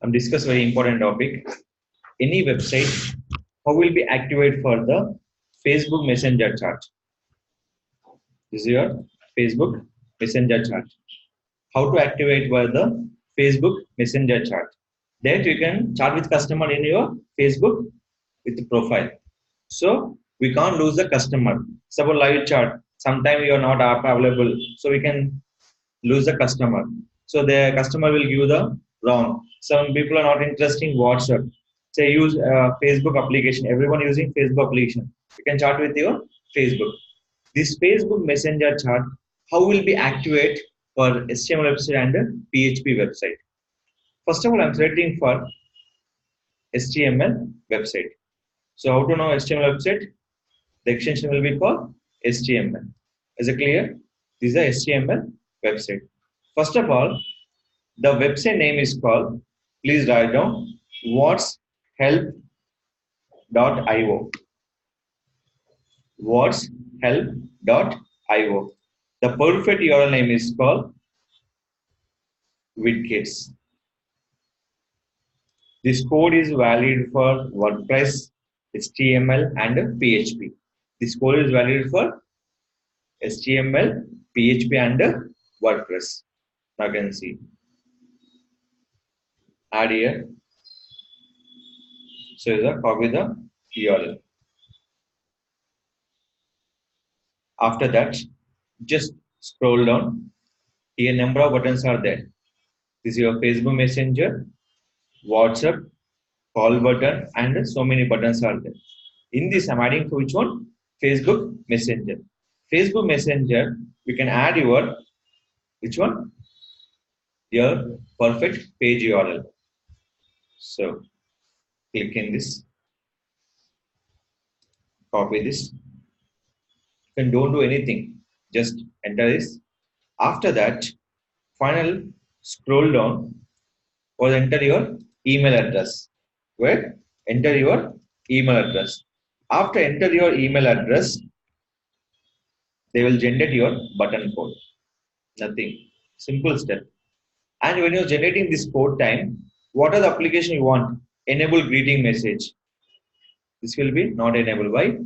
I'm discuss very important topic. Any website, how will be activate for the Facebook Messenger chat? This is your Facebook Messenger chat. How to activate for the Facebook Messenger chat? That you can chat with customer in your Facebook with the profile. So we can't lose the customer. Suppose live chat. Sometime you are not available, so we can lose the customer. So the customer will give the wrong. Some people are not interested in WhatsApp. Say use Facebook application. Everyone using Facebook application. You can chat with your Facebook. This Facebook Messenger chat, how will be activate for HTML website and PHP website? First of all, I'm selecting for HTML website. So how to know HTML website? The extension will be called HTML. Is it clear? This is a HTML website. First of all, the website name is called, please write down, what's help.io. What's help.io. The perfect URL name is called widgets. This code is valid for WordPress, HTML, and PHP. This code is valid for HTML, PHP, and WordPress. Now you can see. Add here. So copy the URL. After that, just scroll down. Here number of buttons are there. This is your Facebook Messenger, WhatsApp, call button, and so many buttons are there. In this, I'm adding for which one? Facebook Messenger. Facebook Messenger, we can add your which one? Your perfect page URL. So click in this, copy this. Then don't do anything. Just enter this. After that, final scroll down or enter your email address. Where? Enter your email address. After enter your email address, they will generate your button code. Nothing. Simple step. And when you're generating this code time, what are the application you want? Enable greeting message. This will be not enabled. Why?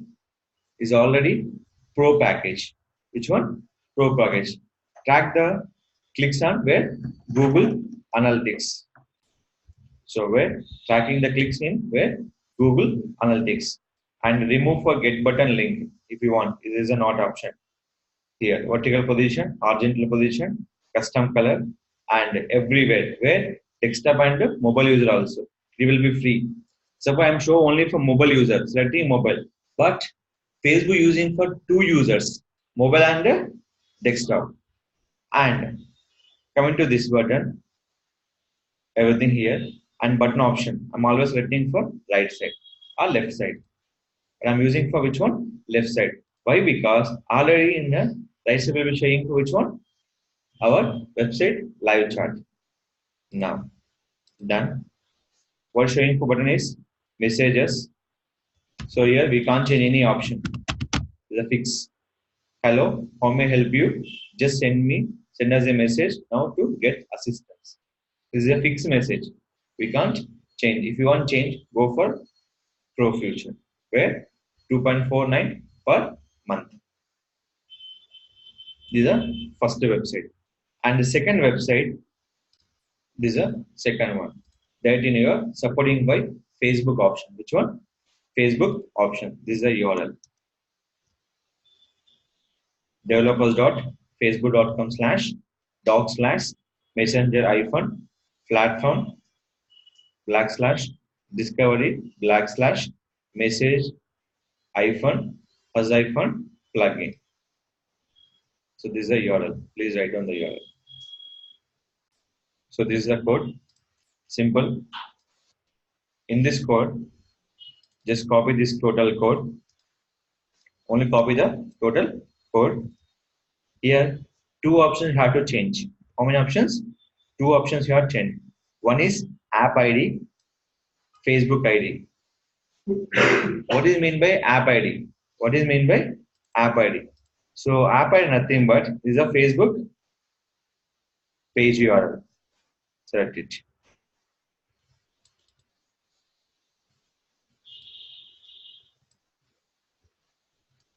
Is already pro package. Which one? Pro package. Track the clicks on where? Google Analytics. So where? Tracking the clicks in where? Google Analytics. And remove for get button link if you want. It is a not option. Here, vertical position, horizontal position, custom color, and everywhere where desktop and mobile user also. It will be free. So I am show only for mobile user, selecting mobile. But Facebook using for two users, mobile and desktop. And coming to this button, everything here, and button option. I'm always selecting for right side or left side. And I'm using for which one? Left side. Why? Because already in the right side we will be showing for which one? Our website live chat. Now, done. What showing for button is messages. So here we can't change any option. The fix. Hello, how may I help you? Just send us a message now to get assistance. This is a fixed message. We can't change. If you want change, go for Pro Future. Where 2.49 per month. This is the first website. And the second website, this is the second one. That in your supporting by Facebook option. Which one? Facebook option. This is the URL. developers.facebook.com/doc/messenger platform /discovery /message us plugin. So this is the URL. Please write down the URL. So this is the code. Simple. In this code, just copy this total code. Only copy the total code. Here, two options have to change. How many options? Two options you have to change. One is app ID, Facebook ID. What is mean by app ID? What is mean by app ID? So app ID nothing but is a Facebook page URL. Select it.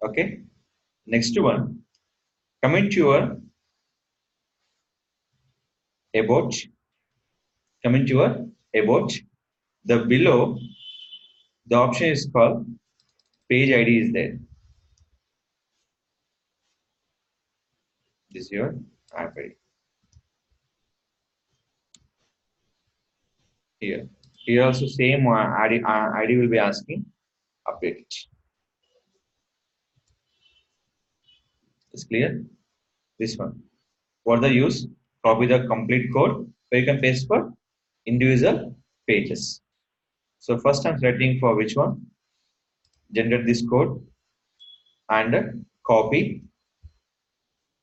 Okay. Next one, coming to your about, coming to your about, the below, the option is called page ID is there. This is your app ID. Here. Here also same ID will be asking update it. It's clear? This one. For the use, copy the complete code where you can paste for individual pages. So first I'm selecting for which one? Generate this code and copy.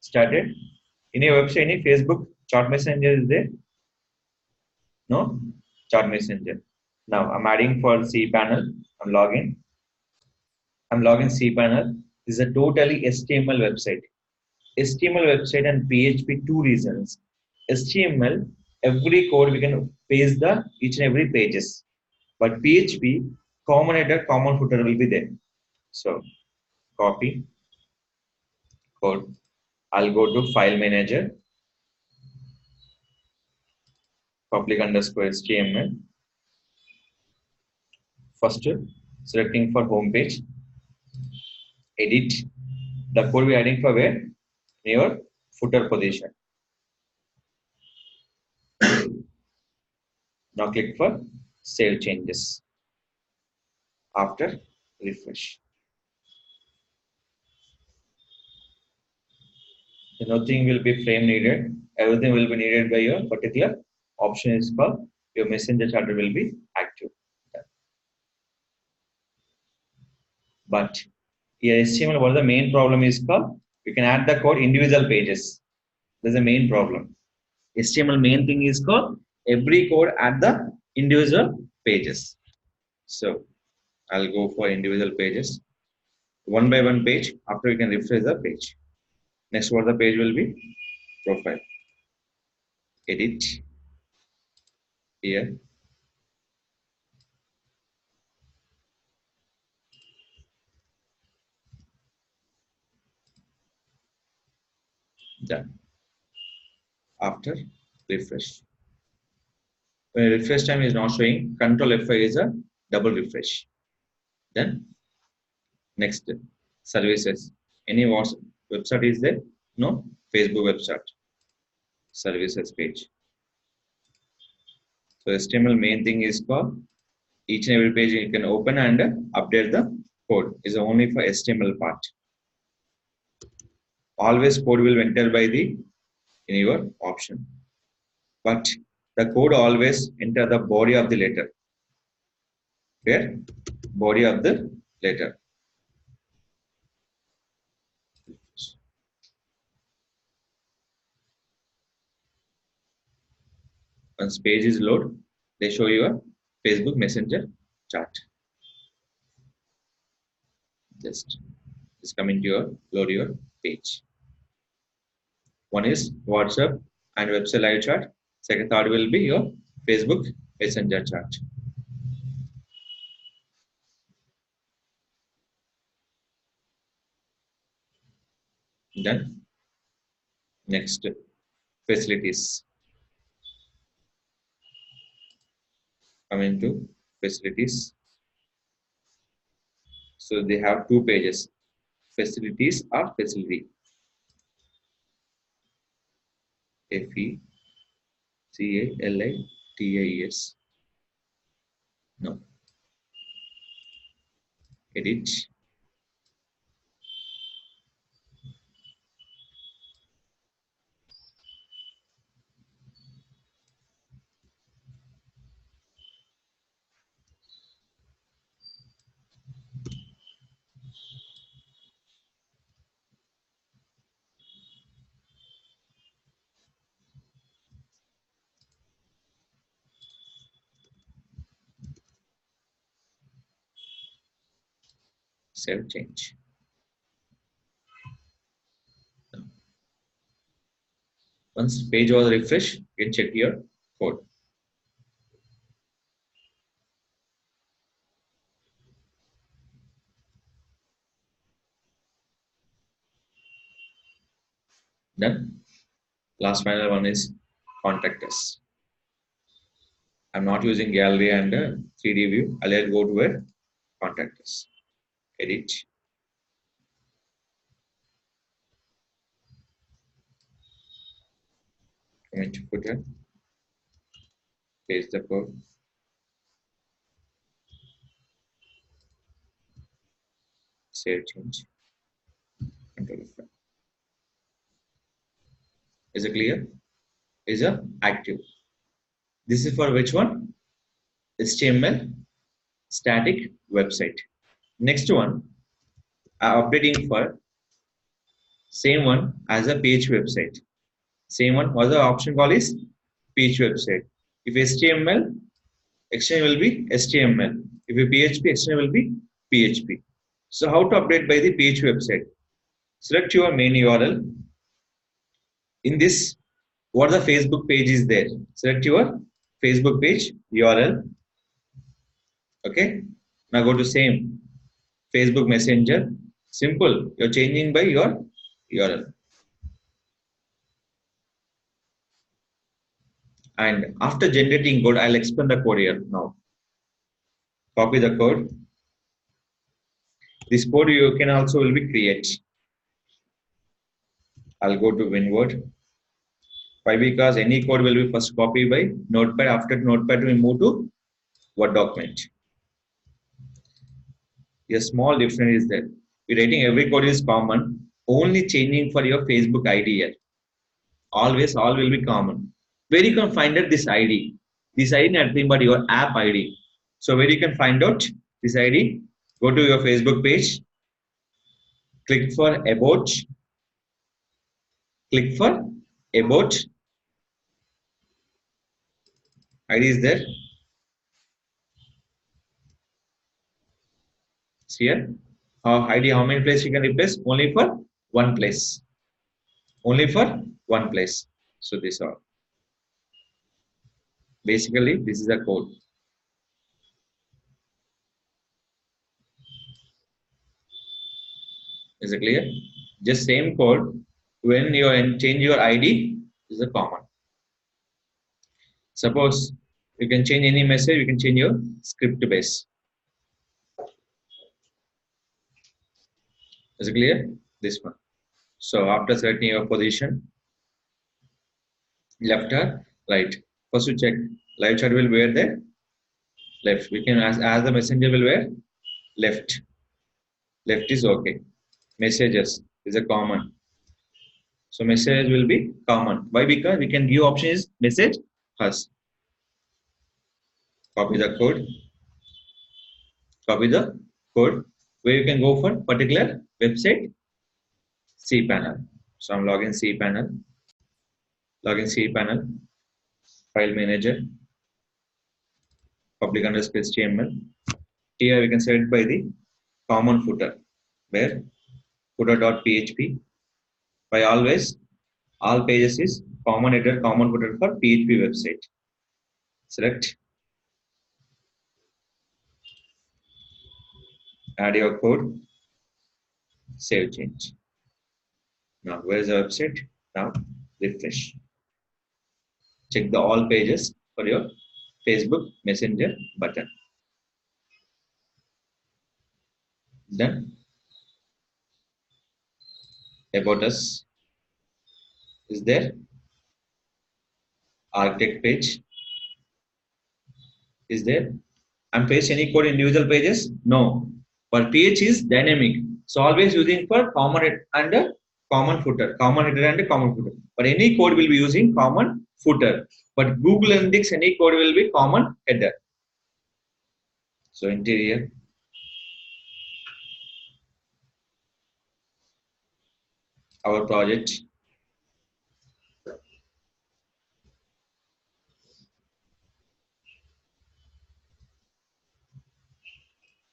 Started. In your website, any Facebook chat messenger is there? No? Chat messenger. Now I'm adding for cPanel. I'm logging. I'm logging cPanel. This is a totally HTML website. HTML website and PHP, two reasons. HTML, every code we can paste the each and every pages. But PHP, common header, common footer will be there. So copy code. I'll go to file manager, public underscore HTML. First, selecting for home page, edit. The code we adding for where? In your footer position. Now click for save changes. After refresh. Nothing will be frame needed. Everything will be needed by your particular option is called your messenger charter will be active. But here HTML, what the main problem is called? You can add the code individual pages. That's the main problem. HTML main thing is called every code at the individual pages. So I'll go for individual pages. One by one page. After you can refresh the page. Next what the page will be? Profile. Edit. Here. Done. After refresh. When refresh time is not showing, Control F5 is a double refresh. Then next services. Any website is there? No. Facebook website. Services page. So HTML main thing is called each and every page you can open and update the code is only for HTML part. Always code will enter by the in your option, but the code always enter the body of the letter. Where? Body of the letter. Once page is load, they show you a Facebook Messenger chat. Just is coming to your load your page. One is WhatsApp and website live chat. Second third will be your Facebook Messenger chat. Then next facilities. Coming to facilities. So they have two pages. Facilities or facility. FECALITIES. No. Edit. Save change. No. Once page was refreshed, you can check your code. Then last final one is contact us. I'm not using gallery and 3D view. I'll go to where contact us. Edit. Come to footer. Paste the code. Save change. Control F5. Is it clear? Is a active. This is for which one? HTML static website. Next one, updating for same one as a page website. Same one, other option call is page website. If HTML, extension will be HTML. If a PHP, extension will be PHP. So how to update by the page website? Select your main URL. In this, what the Facebook page is there? Select your Facebook page URL. Okay. Now go to same Facebook Messenger. Simple. You're changing by your URL. And after generating code, I'll explain the code here now. Copy the code. This code you can also will be create. I'll go to WinWord. Why? Because any code will be first copied by Notepad. After Notepad, we move to Word document. A small difference is that we're writing every code is common. Only changing for your Facebook ID here. Always all will be common. Where you can find out this ID? This ID nothing but your app ID. So where you can find out this ID? Go to your Facebook page. Click for About. Click for About. ID is there. See here. ID how many places you can replace? Only for one place. Only for one place. So this all. Basically, this is the code. Is it clear? Just same code. When you change your ID, is a common. Suppose you can change any message, you can change your script base. Is it clear? This one. So after selecting your position, left or right. First you check live chat will wear the left. We can as the messenger will wear left. Left is okay. Messages is a common. So message will be common. Why? Because we can give option is message first. Copy the code. Copy the code where you can go for particular website cPanel. So I'm logging cPanel. Login cPanel. File manager. Public underscore HTML. Here we can set it by the common footer where footer.php. By always all pages is common header, common footer for PHP website. Select, add your code, save change. Now where is the website? Now refresh. Check the all pages for your Facebook Messenger button. Then about us is there. Architect page is there. I'm paste any code in individual pages? No. But PH is dynamic. So always using for common and a common footer, common header and a common footer. But any code will be using common footer. But Google Index any code will be common header. So interior. Our project.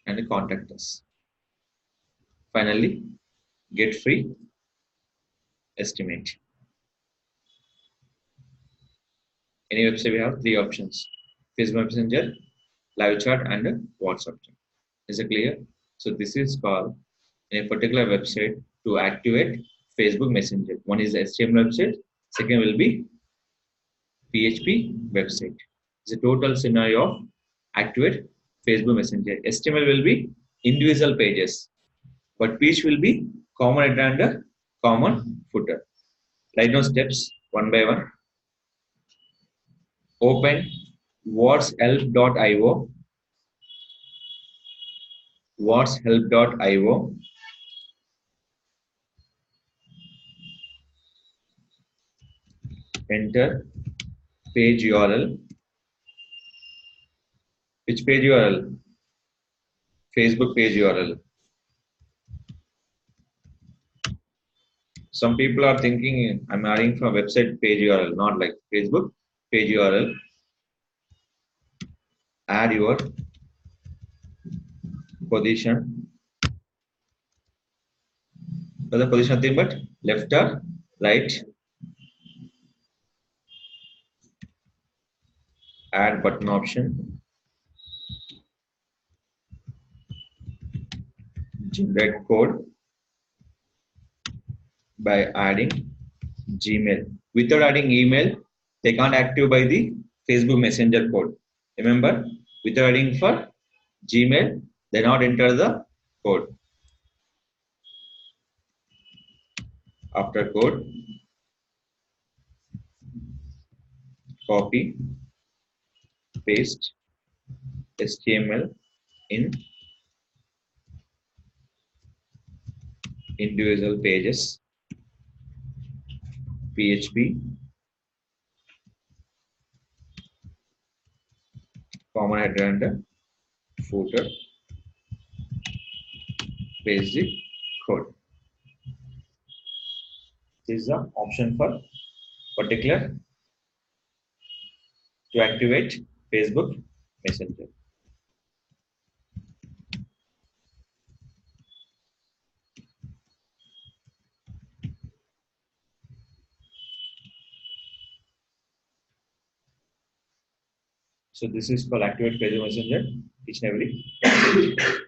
And contact us. Finally, get free estimate. Any website we have three options: Facebook Messenger, live chat, and WhatsApp chat. Is it clear? So this is called in a particular website to activate Facebook Messenger. One is HTML website, second will be PHP website. It's a total scenario of activate Facebook Messenger. HTML will be individual pages, but PHP will be common header and a common footer. Write down steps one by one. Open whatshelp.io, whatshelp.io, enter page URL. Which page URL? Facebook page URL. Some people are thinking I'm adding from website page URL, not like Facebook page URL. Add your position. The position nothing but left or right. Add button option. Generate code by adding Gmail. Without adding email, they can't active by the Facebook Messenger code. Remember, without adding for Gmail, they not enter the code. After code, copy, paste HTML in individual pages, PHP, common header and footer, paste the code. This is the option for particular to activate Facebook Messenger. So this is called activate Facebook Messenger each and every.